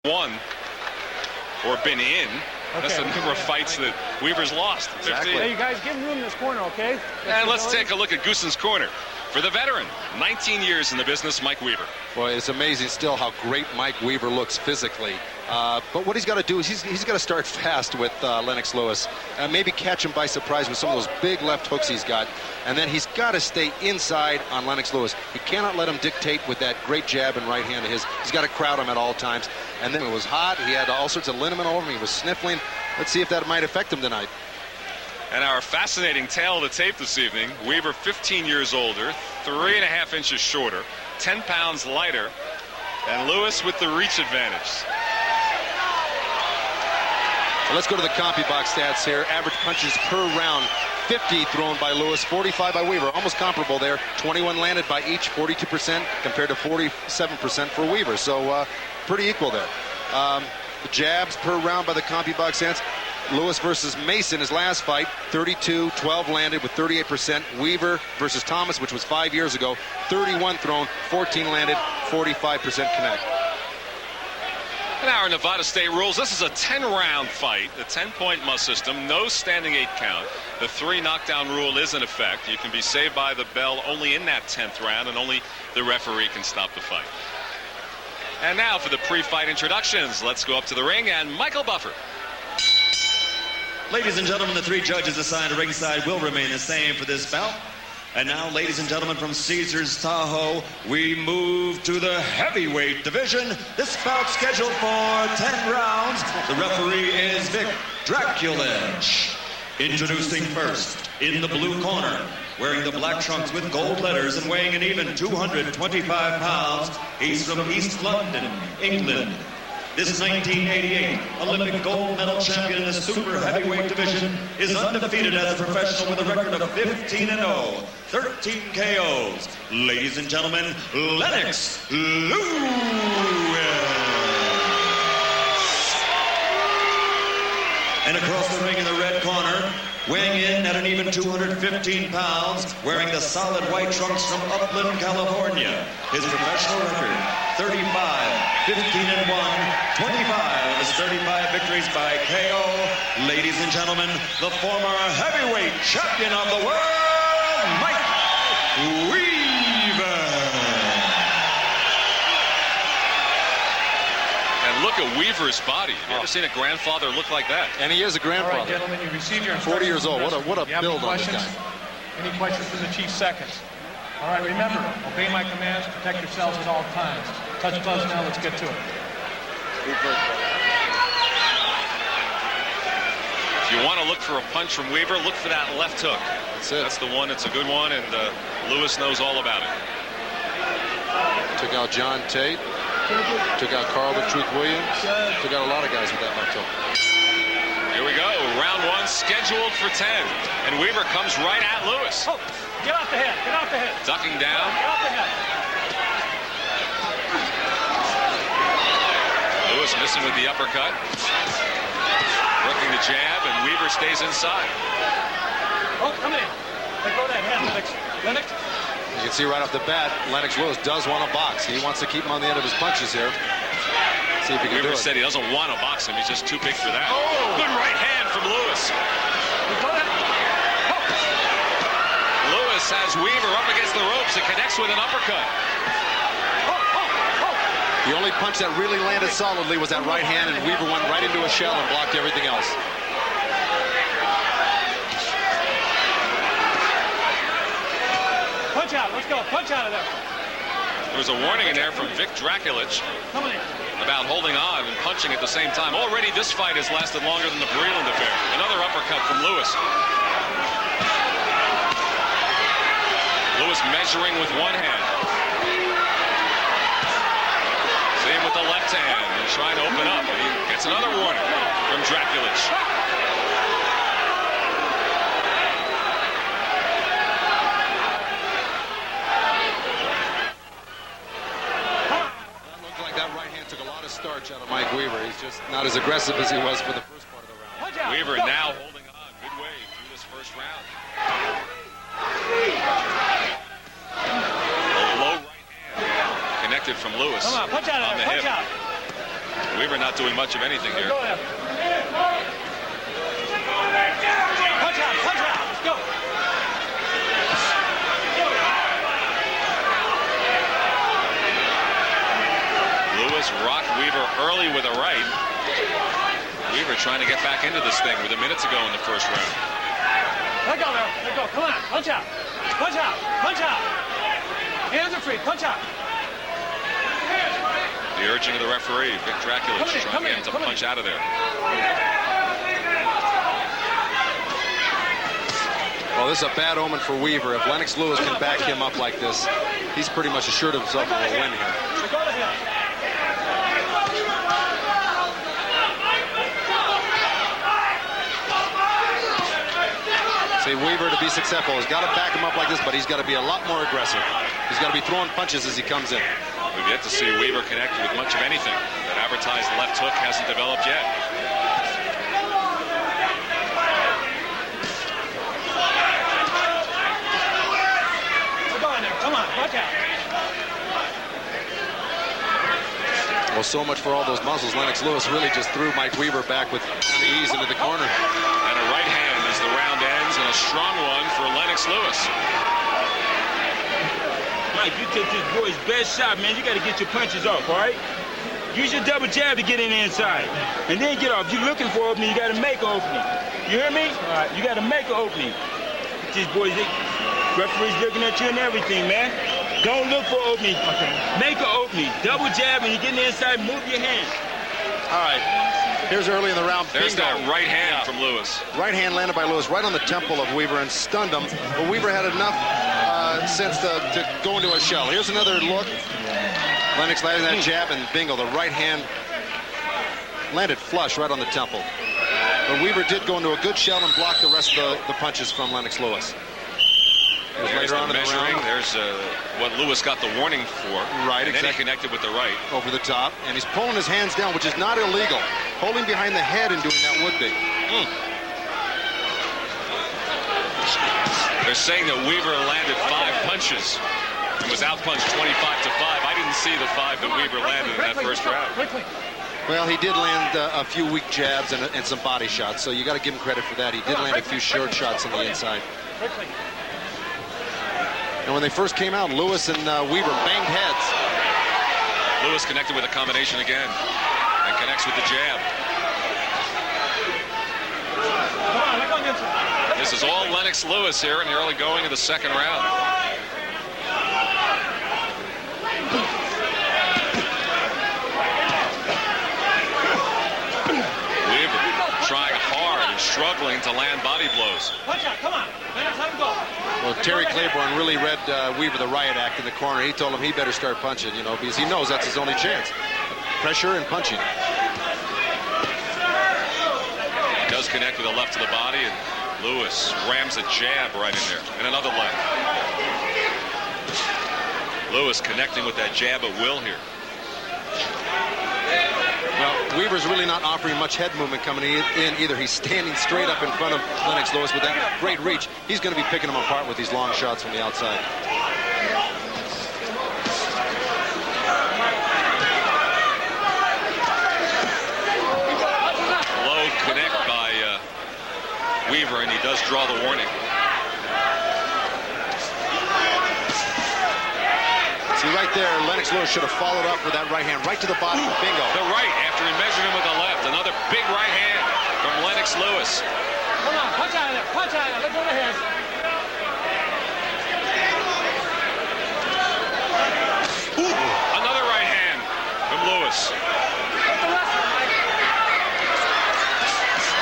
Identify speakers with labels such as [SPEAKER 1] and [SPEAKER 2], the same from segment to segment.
[SPEAKER 1] won or been in. That's the number of fights that Weaver's lost.
[SPEAKER 2] Exactly. Hey, you guys, give him room in this corner, okay?
[SPEAKER 1] And let's take a look at Goossen's corner. For the veteran, 19 years in the business, Mike Weaver.
[SPEAKER 3] Boy, it's amazing still how great Mike Weaver looks physically. But what he's got to do is he's got to start fast with Lennox Lewis. Maybe catch him by surprise with some of those big left hooks he's got. And then he's got to stay inside on Lennox Lewis. He cannot let him dictate with that great jab and right hand of his. He's got to crowd him at all times. And then it was hot. He had all sorts of liniment over him. He was sniffling. Let's see if that might affect him tonight.
[SPEAKER 1] And our fascinating tale of the tape this evening, Weaver 15 years older, 3.5 inches shorter, 10 pounds lighter, and Lewis with the reach advantage.
[SPEAKER 3] So let's go to the CompuBox stats here. Average punches per round, 50 thrown by Lewis, 45 by Weaver. Almost comparable there. 21 landed by each, 42% compared to 47% for Weaver. So pretty equal there. The jabs per round by the CompuBox stats. Lewis versus Mason, his last fight, 32, 12 landed with 38%. Weaver versus Thomas, which was 5 years ago, 31 thrown, 14 landed, 45% connect.
[SPEAKER 1] In our Nevada State rules, this is a 10-round fight, a 10-point must system, no standing 8 count. The 3 knockdown rule is in effect. You can be saved by the bell only in that 10th round, and only the referee can stop the fight. And now for the pre-fight introductions. Let's go up to the ring, and Michael Buffer.
[SPEAKER 4] Ladies and gentlemen, the 3 judges assigned to ringside will remain the same for this bout. And now, ladies and gentlemen, from Caesars Tahoe, we move to the heavyweight division. This bout scheduled for 10 rounds. The referee is Vic Draculec. Introducing first, in the blue corner, wearing the black trunks with gold letters and weighing an even 225 pounds, he's from East London, England. This 1988 Olympic gold medal champion in the super heavyweight division is undefeated as a professional with a record of 15-0, 13 KOs. Ladies and gentlemen, Lennox Lewis. And across the ring in the red corner, weighing in at an even 215 pounds, wearing the solid white trunks from Upland, California. His professional record, 35, 15-1, 25 of his 35 victories by KO. Ladies and gentlemen, the former heavyweight champion of the world, Mike Weaver.
[SPEAKER 1] And look at Weaver's body. Have you ever seen a grandfather look like that?
[SPEAKER 3] And he is a grandfather.
[SPEAKER 2] All right, gentlemen, you received your
[SPEAKER 3] 40 years old. What a build on this guy.
[SPEAKER 2] Any questions from the chief seconds? All right, remember, obey my commands, protect yourselves at all times. Touch gloves now, let's get to it.
[SPEAKER 1] If you want to look for a punch from Weaver, look for that left hook.
[SPEAKER 3] That's it.
[SPEAKER 1] That's the one. It's a good one, and Lewis knows all about it.
[SPEAKER 3] Took out John Tate. Took out Carl the Truth Williams. Took out a lot of guys with that left hook.
[SPEAKER 1] Here we go. Round 1 scheduled for 10. And Weaver comes right at Lewis.
[SPEAKER 2] Oh, get off the head. Get off the head.
[SPEAKER 1] Ducking down.
[SPEAKER 2] Get off the head.
[SPEAKER 1] Lewis missing with the uppercut. Working the jab, and Weaver stays inside.
[SPEAKER 2] Oh, come in. Let go of that head, Lennox. Lennox.
[SPEAKER 3] You can see right off the bat, Lennox Lewis does want to box. He wants to keep him on the end of his punches here. See if he can
[SPEAKER 1] Weaver
[SPEAKER 3] do it.
[SPEAKER 1] said he doesn't want to box him. He's just too big for that. Oh! Good right hand from Lewis. Lewis has Weaver up against the ropes and connects with an uppercut.
[SPEAKER 3] The only punch that really landed solidly was that right hand, and Weaver went right into a shell and blocked everything else.
[SPEAKER 2] Punch out. Let's go. Punch out of there.
[SPEAKER 1] There was a warning in there from Vic Draculec about holding on and punching at the same time. Already this fight has lasted longer than the Breland affair. Another uppercut from Lewis. Lewis measuring with one hand. Same with the left hand and trying to open up. And he gets another warning from Draculec.
[SPEAKER 3] Starch out of Mike Weaver. He's just not as aggressive as he was for the first part of the round.
[SPEAKER 1] Weaver now holding on midway through this first round. A low right hand connected from Lewis.
[SPEAKER 2] Come on, punch out of there, punch out.
[SPEAKER 1] Weaver not doing much of anything here.
[SPEAKER 2] Go there. Punch out, let's go.
[SPEAKER 1] Lewis rocked Weaver early with a right. Weaver trying to get back into this thing with a minute to go in the first round.
[SPEAKER 2] Let go there. Let go. Come on. Punch out. Punch out. Punch out. Hands are free. Punch out.
[SPEAKER 1] The urging of the referee, Vic Draculich, trying to get him to punch out of there.
[SPEAKER 3] Well, this is a bad omen for Weaver. If Lennox Lewis can back him up like this, he's pretty much assured himself of a win here.
[SPEAKER 2] Go to him.
[SPEAKER 3] See, Weaver, to be successful, has got to back him up like this, but he's got to be a lot more aggressive. He's got to be throwing punches as he comes in.
[SPEAKER 1] We've yet to see Weaver connect with much of anything. That advertised left hook hasn't developed yet.
[SPEAKER 2] Go in there. Come on. Watch out.
[SPEAKER 3] Well, so much for all those muscles. Lennox Lewis really just threw Mike Weaver back with ease into the corner.
[SPEAKER 1] And a right hand as the round ends, and a strong one for Lennox Lewis.
[SPEAKER 5] Mike, you take this boy's best shot, man. You got to get your punches off, all right? Use your double jab to get in the inside. And then get off. If you're looking for opening, you got to make an opening. You hear me? All right, you got to make an opening. These boys, referee's looking at you and everything, man. Don't look for opening. Okay. Make an opening. Double jab, and you get in the inside, move your hand.
[SPEAKER 3] All right. Here's early in the round.
[SPEAKER 1] There's
[SPEAKER 3] Bingo.
[SPEAKER 1] that right hand from Lewis.
[SPEAKER 3] Right hand landed by Lewis right on the temple of Weaver and stunned him. But Weaver had enough sense to go into a shell. Here's another look. Lennox landing that jab, and bingo, the right hand landed flush right on the temple. But Weaver did go into a good shell and block the rest of the punches from Lennox Lewis.
[SPEAKER 1] There's
[SPEAKER 3] Later
[SPEAKER 1] the
[SPEAKER 3] on in the
[SPEAKER 1] measuring.
[SPEAKER 3] round.
[SPEAKER 1] There's what Lewis got the warning for.
[SPEAKER 3] Right,
[SPEAKER 1] and then he
[SPEAKER 3] exactly.
[SPEAKER 1] connected with the right.
[SPEAKER 3] Over the top, and he's pulling his hands down, which is not illegal. Holding behind the head and doing that would be.
[SPEAKER 1] They're saying that Weaver landed 5 punches and was outpunched 25-5. I didn't see the 5 that Weaver landed in that first round.
[SPEAKER 2] Quickly.
[SPEAKER 3] Well, he did land a few weak jabs and some body shots, so you got to give him credit for that. He did land a few short shots on the inside.
[SPEAKER 2] Quickly.
[SPEAKER 3] And when they first came out, Lewis and Weaver banged heads.
[SPEAKER 1] Lewis connected with a combination again and connects with the jab.
[SPEAKER 2] Come on, let go against him.
[SPEAKER 1] This is all Lennox Lewis here in the early going of the second round. Weaver trying hard and struggling to land body blows.
[SPEAKER 2] Punch out. Come on. Let him go.
[SPEAKER 3] Well, Terry Claiborne really read Weaver the riot act in the corner. He told him he better start punching, you know, because he knows that's his only chance. Pressure and punching.
[SPEAKER 1] He does connect with a left to the body, and Lewis rams a jab right in there, and another left. Lewis connecting with that jab at will here.
[SPEAKER 3] Well, Weaver's really not offering much head movement coming in either. He's standing straight up in front of Lennox Lewis with that great reach. He's going to be picking him apart with these long shots from the outside.
[SPEAKER 1] Low connect by Weaver, and he does draw the warning.
[SPEAKER 3] See, right there, Lennox Lewis should have followed up with that right hand right to the body. Bingo.
[SPEAKER 1] The right after he measured him with the left. Another big right hand from Lennox Lewis.
[SPEAKER 2] Come on. Punch out of there. Punch out of there. Let go of the hands.
[SPEAKER 1] Another right hand from Lewis.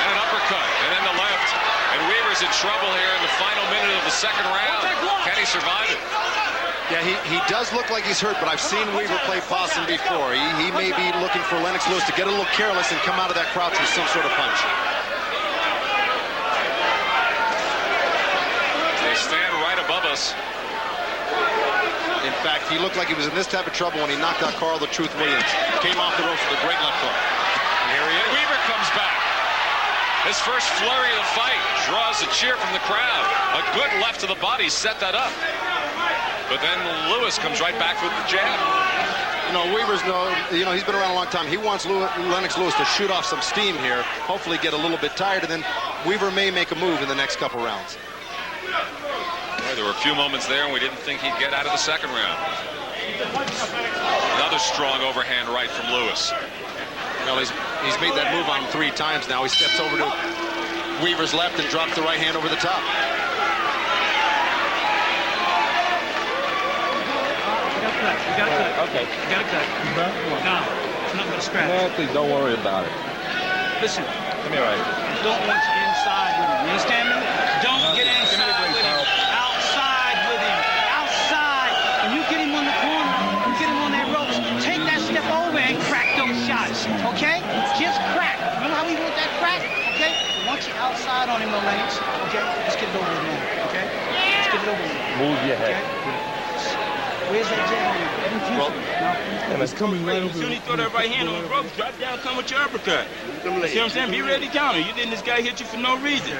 [SPEAKER 1] And an uppercut, and then the left. And Weaver's in trouble here in the final minute of the second round. Can he survive it?
[SPEAKER 3] Yeah, he does look like he's hurt, but I've seen Weaver play possum before. He may be looking for Lennox Lewis to get a little careless and come out of that crouch with some sort of punch.
[SPEAKER 1] They stand right above us.
[SPEAKER 3] In fact, he looked like he was in this type of trouble when he knocked out Carl the Truth Williams. Came off the ropes with a great left hook.
[SPEAKER 1] And here he is. Weaver comes back. His first flurry of the fight draws a cheer from the crowd. A good left to the body set that up. But then Lewis comes right back with the jab.
[SPEAKER 3] You know, Weaver's he's been around a long time. He wants Lennox Lewis to shoot off some steam here, hopefully get a little bit tired, and then Weaver may make a move in the next couple rounds.
[SPEAKER 1] Well, there were a few moments there, and we didn't think he'd get out of the second round. Another strong overhand right from Lewis.
[SPEAKER 3] Well, he's made that move on him 3 times now. He steps over to Weaver's left and drops the right hand over the top.
[SPEAKER 2] You got to cut.
[SPEAKER 5] Okay.
[SPEAKER 2] You got to cut. No, it's not going to scratch.
[SPEAKER 5] No, please don't worry about it.
[SPEAKER 2] Listen,
[SPEAKER 5] Come here, right.
[SPEAKER 2] don't want you inside with him. You understand me? Don't get inside with him. Outside with him. Outside. When you get him on the corner, you get him on that ropes, take that step over and crack those shots. Okay? Just crack. Remember how we want that crack? Okay? Once you're outside on him, Lennox, okay? Let's get it over with now. Okay? Let's get it over with.
[SPEAKER 5] Move your head.
[SPEAKER 2] Where's that jab?
[SPEAKER 3] Well,
[SPEAKER 5] And it's coming right over. As soon as you throw that right hand on the ropes, drop down, come with your uppercut. See what I'm saying? Be ready to counter. You didn't this guy hit you for no reason.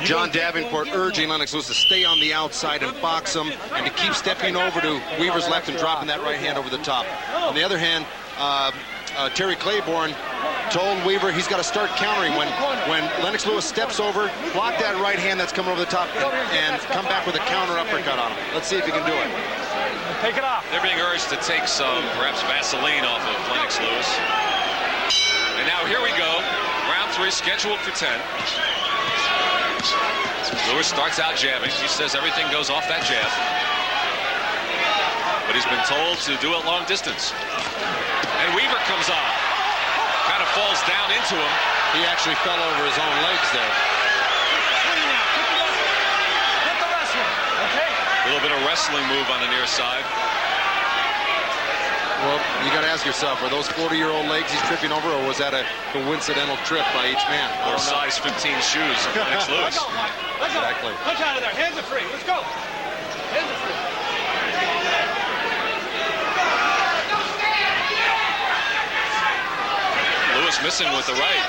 [SPEAKER 3] John Davenport urging Lennox Lewis to stay on the outside and box him, and to keep stepping over to Weaver's left and dropping that right hand over the top. On the other hand, Terry Claiborne told Weaver he's got to start countering when Lennox Lewis steps over, block that right hand that's coming over the top, and come back with a counter uppercut on him. Let's see if he can do it.
[SPEAKER 2] Take it off.
[SPEAKER 1] They're being urged to take some, perhaps Vaseline off of Lennox Lewis. And now here we go. Round 3 scheduled for 10. Lewis starts out jabbing. He says everything goes off that jab. But he's been told to do it long distance. And Weaver comes on. Kind of falls down into him.
[SPEAKER 3] He actually fell over his own legs there.
[SPEAKER 1] A little bit of wrestling move on the near side.
[SPEAKER 3] Well, you got to ask yourself, are those 40-year-old legs he's tripping over, or was that a coincidental trip by each man?
[SPEAKER 1] Or size 15 shoes of Lennox Lewis.
[SPEAKER 3] Exactly.
[SPEAKER 2] Punch out of there. Hands are free. Let's go. Hands are free.
[SPEAKER 1] Lewis missing with the right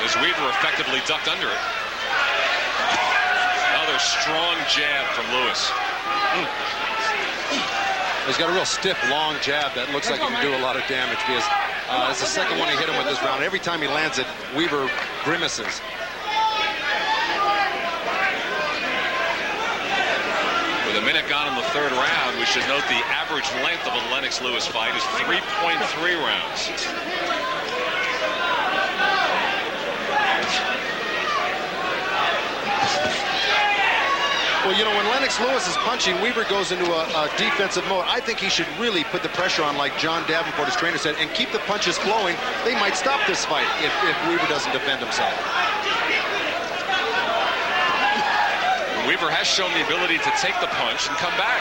[SPEAKER 1] as Weaver effectively ducked under it. Another strong jab from Lewis.
[SPEAKER 3] He's got a real stiff, long jab that looks like he can do a lot of damage, because it's the second one he hit him with this round. Every time he lands it, Weaver grimaces.
[SPEAKER 1] With a minute gone in the third round, we should note the average length of a Lennox Lewis fight is 3.3 rounds.
[SPEAKER 3] Well, you know, when Lennox Lewis is punching, Weaver goes into a defensive mode. I think he should really put the pressure on, like John Davenport, his trainer, said, and keep the punches flowing. They might stop this fight if Weaver doesn't defend himself.
[SPEAKER 1] Weaver has shown the ability to take the punch and come back.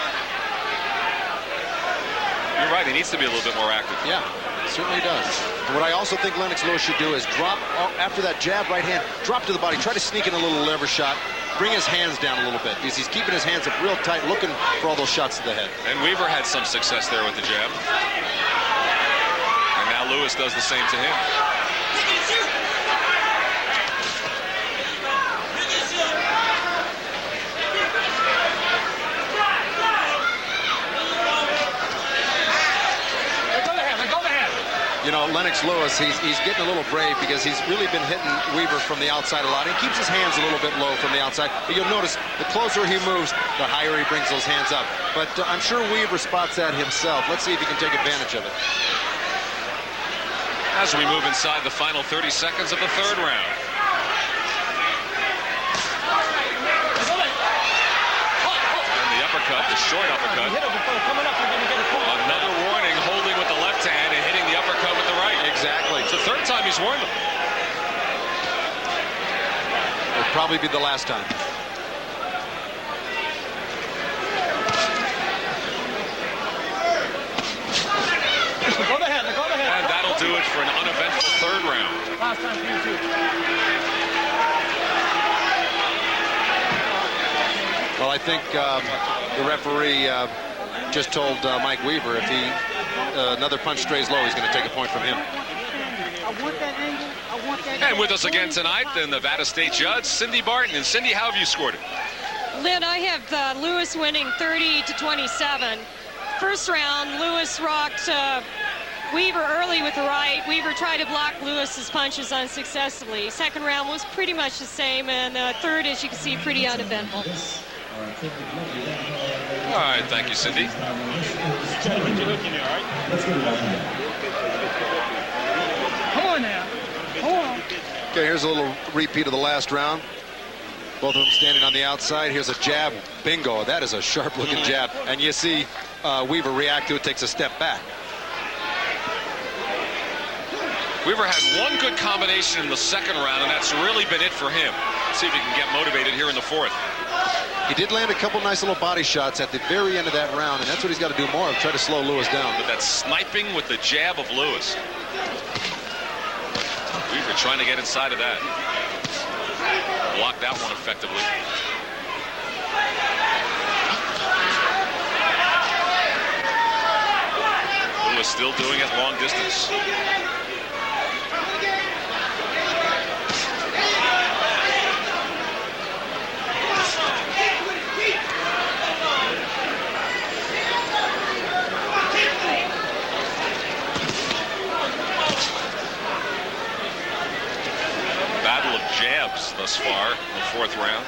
[SPEAKER 1] You're right, he needs to be a little bit more active.
[SPEAKER 3] Yeah, certainly does. And what I also think Lennox Lewis should do is drop, after that jab right hand, drop to the body, try to sneak in a little lever shot, bring his hands down a little bit, because he's keeping his hands up real tight, looking for all those shots to the head.
[SPEAKER 1] And Weaver had some success there with the jab. And now Lewis does the same to him.
[SPEAKER 3] You know, Lennox Lewis, he's getting a little brave, because he's really been hitting Weaver from the outside a lot. He keeps his hands a little bit low from the outside. But you'll notice the closer he moves, the higher he brings those hands up. But I'm sure Weaver spots that himself. Let's see if he can take advantage of it.
[SPEAKER 1] As we move inside the final 30 seconds of the third round. And the uppercut, the short uppercut. Another warning, holding with the left hand and hitting the uppercut with the right.
[SPEAKER 3] Exactly.
[SPEAKER 1] It's the third time he's warned them.
[SPEAKER 3] It'll probably be the last time.
[SPEAKER 1] And that'll do it for an uneventful third round.
[SPEAKER 2] Last time for you, too.
[SPEAKER 3] Well, I think the referee just told Mike Weaver if another punch strays low, he's going to take a point from him.
[SPEAKER 2] I want that angle. I want that.
[SPEAKER 1] And with us again tonight, the Nevada State judge, Cindy Barton. And Cindy, how have you scored it?
[SPEAKER 6] Lynn, I have Lewis winning 30-27. first round, Lewis rocked Weaver early with the right. Weaver tried to block Lewis's punches unsuccessfully. Second round was pretty much the same, and third, as you can see, pretty uneventful.
[SPEAKER 1] All right, thank you, Cindy.
[SPEAKER 2] Come on now. Come on.
[SPEAKER 3] Okay, here's a little repeat of the last round. Both of them standing on the outside. Here's a jab. Bingo. That is a sharp-looking jab. And you see Weaver react to it, takes a step back.
[SPEAKER 1] Weaver had one good combination in the second round, and that's really been it for him. See if he can get motivated here in the fourth.
[SPEAKER 3] He did land a couple nice little body shots at the very end of that round, and that's what he's got to do more of, try to slow Lewis down.
[SPEAKER 1] But that sniping with the jab of Lewis. Weaver trying to get inside of that. Blocked that one effectively. Lewis still doing it long distance. Battle of jabs thus far in the fourth round.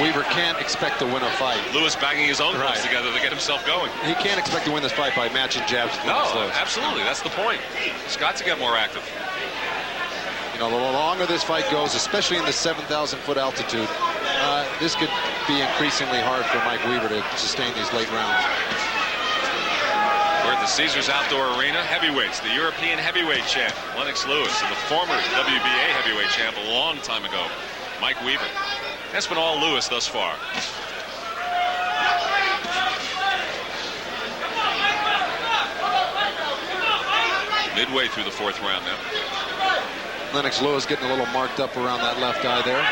[SPEAKER 3] Weaver can't expect to win a fight.
[SPEAKER 1] Lewis banging his own gloves together to get himself going.
[SPEAKER 3] He can't expect to win this fight by matching jabs.
[SPEAKER 1] No, absolutely. That's the point. He's got to get more active.
[SPEAKER 3] You know, the longer this fight goes, especially in the 7,000-foot altitude, this could be increasingly hard for Mike Weaver to sustain these late rounds.
[SPEAKER 1] We're at the Caesars Outdoor Arena. Heavyweights, the European heavyweight champ, Lennox Lewis, and the former WBA heavyweight champ a long time ago, Mike Weaver. That's been all Lewis thus far. Midway through the fourth round now.
[SPEAKER 3] Lennox Lewis getting a little marked up around that left eye there.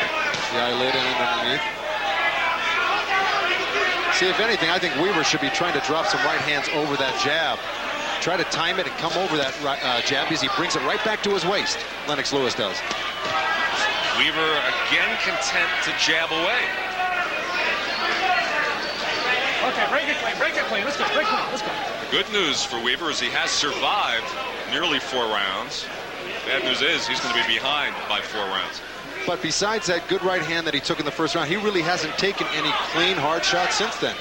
[SPEAKER 3] The eyelid and underneath. See, if anything, I think Weaver should be trying to drop some right hands over that jab. Try to time it and come over that jab as he brings it right back to his waist. Lennox Lewis does.
[SPEAKER 1] Weaver again content to jab away.
[SPEAKER 2] Okay, break it clean. Let's go, break clean, let's go.
[SPEAKER 1] The good news for Weaver is he has survived nearly 4 rounds. Bad news is he's going to be behind by 4 rounds.
[SPEAKER 3] But besides that good right hand that he took in the first round, he really hasn't taken any clean, hard shots since then.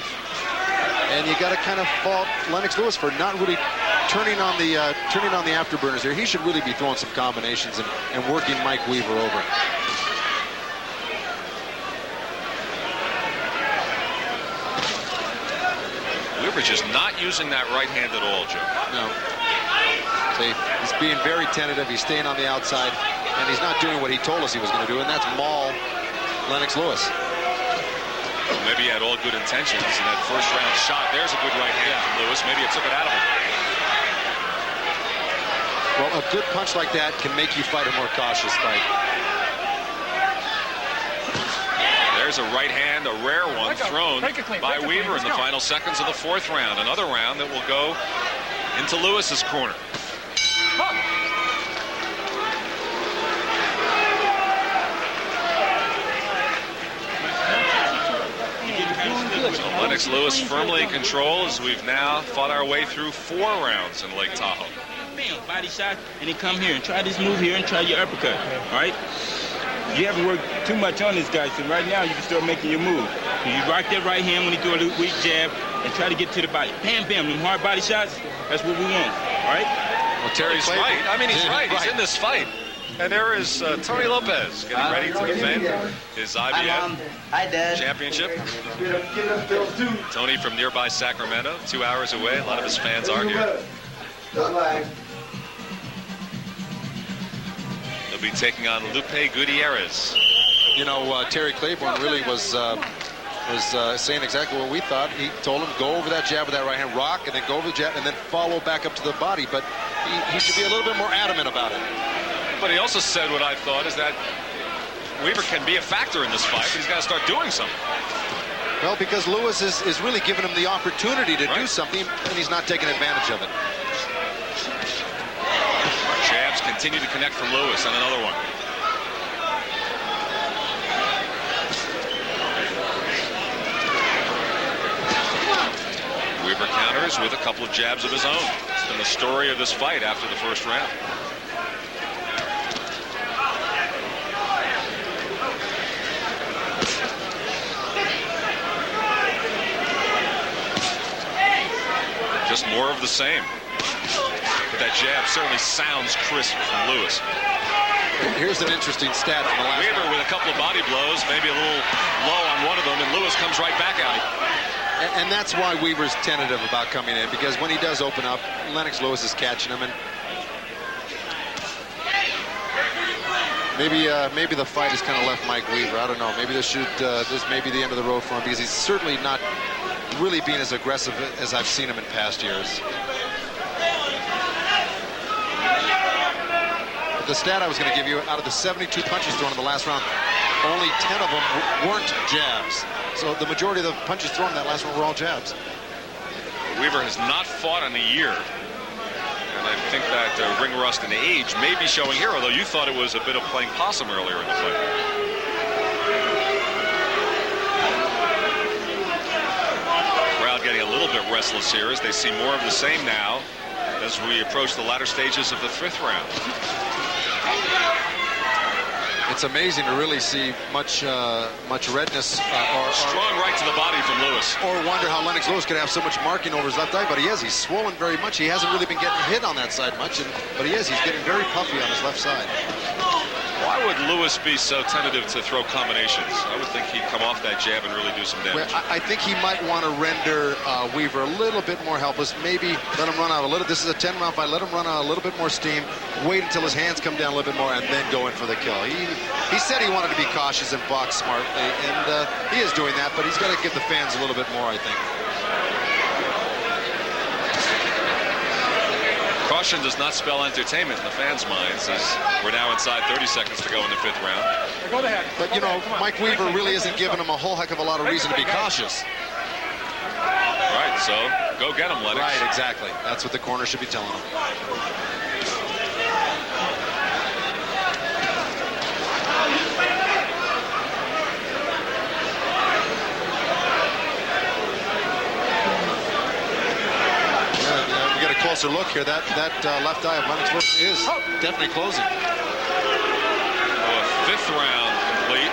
[SPEAKER 3] And you got to kind of fault Lennox Lewis for not really turning on the afterburners here. He should really be throwing some combinations and working Mike Weaver over.
[SPEAKER 1] Weaver just not using that right hand at all, Joe.
[SPEAKER 3] No. See, he's being very tentative. He's staying on the outside, and he's not doing what he told us he was going to do, and that's maul Lennox Lewis.
[SPEAKER 1] Well, maybe he had all good intentions in that first round shot. There's a good right hand from Lewis. Maybe it took it out of him.
[SPEAKER 3] Well, a good punch like that can make you fight a more cautious fight.
[SPEAKER 1] There's a right hand, a rare one, thrown by Weaver in the final seconds of the fourth round. Another round that will go into Lewis's corner. So Lennox Lewis firmly in control as we've now fought our way through 4 rounds in Lake Tahoe.
[SPEAKER 5] Bam, body shot, and then come here and try this move here and try your uppercut, all right? You haven't worked too much on this guy, so right now you can start making your move. You rock that right hand when he throw a little weak jab and try to get to the body. Bam, bam, them hard body shots, that's what we want, all right?
[SPEAKER 1] Well, Terry's right. I mean, he's right. He's in this fight. And there is Tony Lopez getting ready to defend his IBF championship. Tony from nearby Sacramento, 2 hours away. A lot of his fans are here. He'll be taking on Lupe Gutierrez.
[SPEAKER 3] You know, Terry Claiborne really was saying exactly what we thought. He told him, go over that jab with that right hand, rock, and then go over the jab, and then follow back up to the body. But he should be a little bit more adamant about it.
[SPEAKER 1] But he also said what I thought is that Weaver can be a factor in this fight, but he's got to start doing something.
[SPEAKER 3] Well, because Lewis is really giving him the opportunity to do something, and he's not taking advantage of it.
[SPEAKER 1] Jabs continue to connect from Lewis, and another one. Weaver counters with a couple of jabs of his own. It's been the story of this fight after the first round. Just more of the same. But that jab certainly sounds crisp from Lewis.
[SPEAKER 3] Here's an interesting stat from the last
[SPEAKER 1] Weaver
[SPEAKER 3] round.
[SPEAKER 1] with a couple of body blows, maybe a little low on one of them, and Lewis comes right back at him.
[SPEAKER 3] And that's why Weaver's tentative about coming in, because when he does open up, Lennox Lewis is catching him, and maybe the fight has kind of left Mike Weaver. I don't know. Maybe this may be the end of the road for him, because he's certainly not really being as aggressive as I've seen him in past years. But the stat I was going to give you, out of the 72 punches thrown in the last round, only 10 of them weren't jabs. So the majority of the punches thrown in that last one were all jabs.
[SPEAKER 1] Weaver has not fought in a year. And I think that ring rust and age may be showing here, although you thought it was a bit of playing possum earlier in the fight. Crowd getting a little bit restless here as they see more of the same now as we approach the latter stages of the 5th round.
[SPEAKER 3] It's amazing to really see much redness
[SPEAKER 1] Strong right to the body from Lewis.
[SPEAKER 3] or wonder how Lennox Lewis could have so much marking over his left eye, but he is. He's swollen very much. He hasn't really been getting hit on that side much, but he is. He's getting very puffy on his left side.
[SPEAKER 1] Why would Lewis be so tentative to throw combinations? I would think he'd come off that jab and really do some
[SPEAKER 3] Well,
[SPEAKER 1] damage.
[SPEAKER 3] I think he might want to render Weaver a little bit more helpless. Maybe let him run out a little. This is a 10-round fight. Let him run out a little bit more steam. Wait until his hands come down a little bit more, and then go in for the kill. He said he wanted to be cautious and box smartly, and he is doing that. But he's got to give the fans a little bit more, I think.
[SPEAKER 1] Caution does not spell entertainment in the fans' minds, as we're now inside 30 seconds to go in the 5th round.
[SPEAKER 3] But, you know, Mike Weaver really isn't giving him a whole heck of a lot of reason to be cautious.
[SPEAKER 1] Right, so go get him, Lennox.
[SPEAKER 3] Right, exactly. That's what the corner should be telling him. Closer look here. That left eye of Lennox Lewis is definitely closing.
[SPEAKER 1] Well, 5th round complete,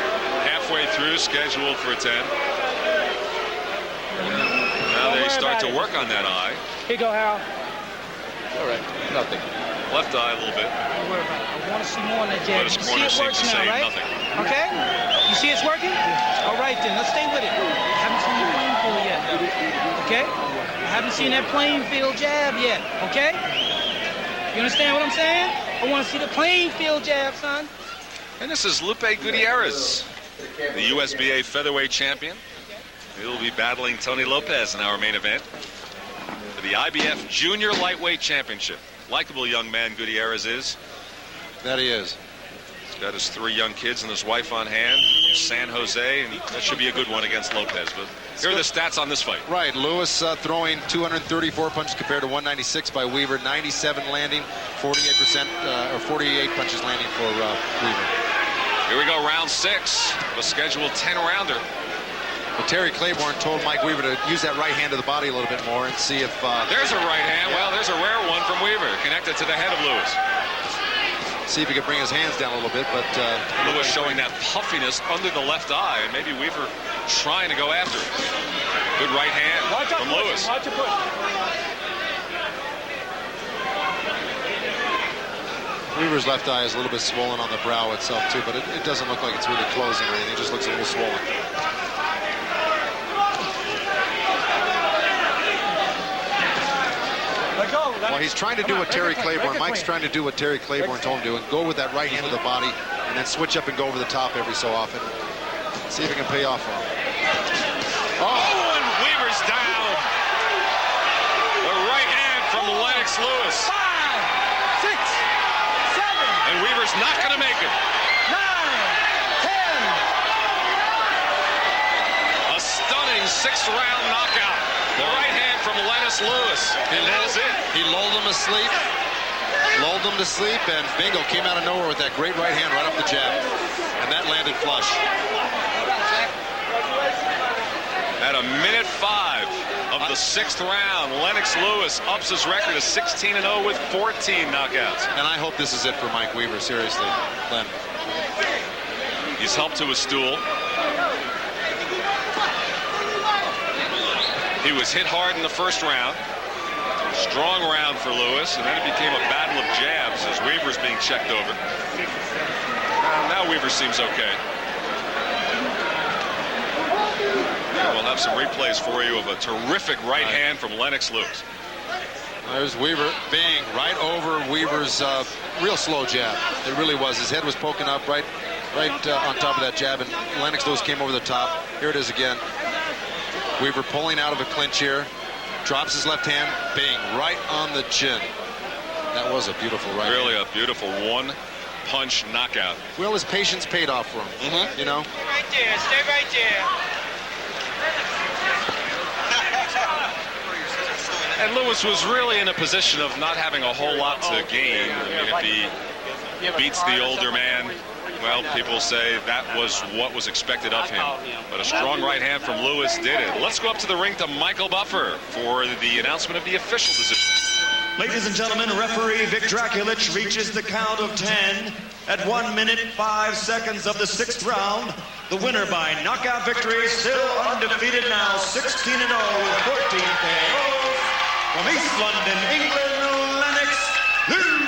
[SPEAKER 1] halfway through, scheduled for 10. Now they start to work on that eye.
[SPEAKER 2] Here you go, Hal.
[SPEAKER 3] All right, nothing.
[SPEAKER 1] Left eye a little bit.
[SPEAKER 2] Don't worry about it. I want to see more on that jab.
[SPEAKER 1] But his
[SPEAKER 2] You see
[SPEAKER 1] corner
[SPEAKER 2] it
[SPEAKER 1] seems
[SPEAKER 2] works
[SPEAKER 1] to
[SPEAKER 2] now,
[SPEAKER 1] say
[SPEAKER 2] right?
[SPEAKER 1] nothing.
[SPEAKER 2] Okay? You see it's working? All right, then. Let's stay with it. Haven't seen the playing field yet, though. Okay? I haven't seen that playing field jab yet. Okay? You understand what I'm saying? I want to see the playing field jab, son.
[SPEAKER 1] And this is Lupe Gutierrez, the USBA featherweight champion. He'll be battling Tony Lopez in our main event for the IBF Junior Lightweight Championship. Likeable young man Gutierrez is.
[SPEAKER 3] That he is.
[SPEAKER 1] He's got his 3 young kids and his wife on hand. San Jose, and that should be a good one against Lopez. But here are the stats on this fight.
[SPEAKER 3] Right, Lewis throwing 234 punches compared to 196 by Weaver, 97 landing, 48% or 48 punches landing for Weaver.
[SPEAKER 1] Here we go, round 6, a scheduled 10-rounder.
[SPEAKER 3] But Terry Claiborne told Mike Weaver to use that right hand to the body a little bit more and see if...
[SPEAKER 1] There's a right hand. Well, there's a rare one from Weaver, connected to the head of Lewis.
[SPEAKER 3] See if he can bring his hands down a little bit, but...
[SPEAKER 1] Lewis showing that puffiness under the left eye, and maybe Weaver trying to go after it. Good right hand from Lewis.
[SPEAKER 2] Watch your push.
[SPEAKER 3] Weaver's left eye is a little bit swollen on the brow itself, too, but it doesn't look like it's really closing or anything. It just looks a little swollen. Well, he's trying to do what Terry Claiborne, Mike's trying to do what Terry Claiborne told him to do, and go with that right hand to the body, and then switch up and go over the top every so often. See if it can pay off for him.
[SPEAKER 1] Oh, and Weaver's down. The right hand from Lennox Lewis.
[SPEAKER 2] 5, 6, 7,
[SPEAKER 1] And Weaver's not going to make it.
[SPEAKER 2] 9, 10.
[SPEAKER 1] A stunning 6th-round knockout. The right hand from Lennox Lewis. And that is it.
[SPEAKER 3] He lulled him asleep. Lulled him to sleep, and bingo, came out of nowhere with that great right hand right up the jab. And that landed flush.
[SPEAKER 1] At a minute 5 of the 6th round. Lennox Lewis ups his record to 16-0 with 14 knockouts.
[SPEAKER 3] And I hope this is it for Mike Weaver, seriously, Glenn.
[SPEAKER 1] He's helped to his stool. He was hit hard in the first round. Strong round for Lewis, and then it became a battle of jabs as Weaver's being checked over. Now Weaver seems okay. We'll have some replays for you of a terrific right hand from Lennox Lewis.
[SPEAKER 3] There's Weaver, bang, right over Weaver's real slow jab. It really was. His head was poking up right on top of that jab, and Lennox Lewis came over the top. Here it is again. Weaver pulling out of a clinch here. Drops his left hand, bang, right on the chin. That was a beautiful right
[SPEAKER 1] Really
[SPEAKER 3] hand.
[SPEAKER 1] a beautiful one-punch knockout.
[SPEAKER 3] Well, his patience paid off for him, you know?
[SPEAKER 2] Right there. Stay right there.
[SPEAKER 1] And Lewis was really in a position of not having a whole lot to gain. I mean, if he beats the older man, well, people say that was what was expected of him. But a strong right hand from Lewis did it. Let's go up to the ring to Michael Buffer for the announcement of the official decision.
[SPEAKER 4] Ladies and gentlemen, referee Vic Draculich reaches the count of 10 at 1 minute 5 seconds of the 6th round. The winner by knockout victory, still undefeated now, 16-0 with 14 KOs. From East London, England, Lennox Lewis.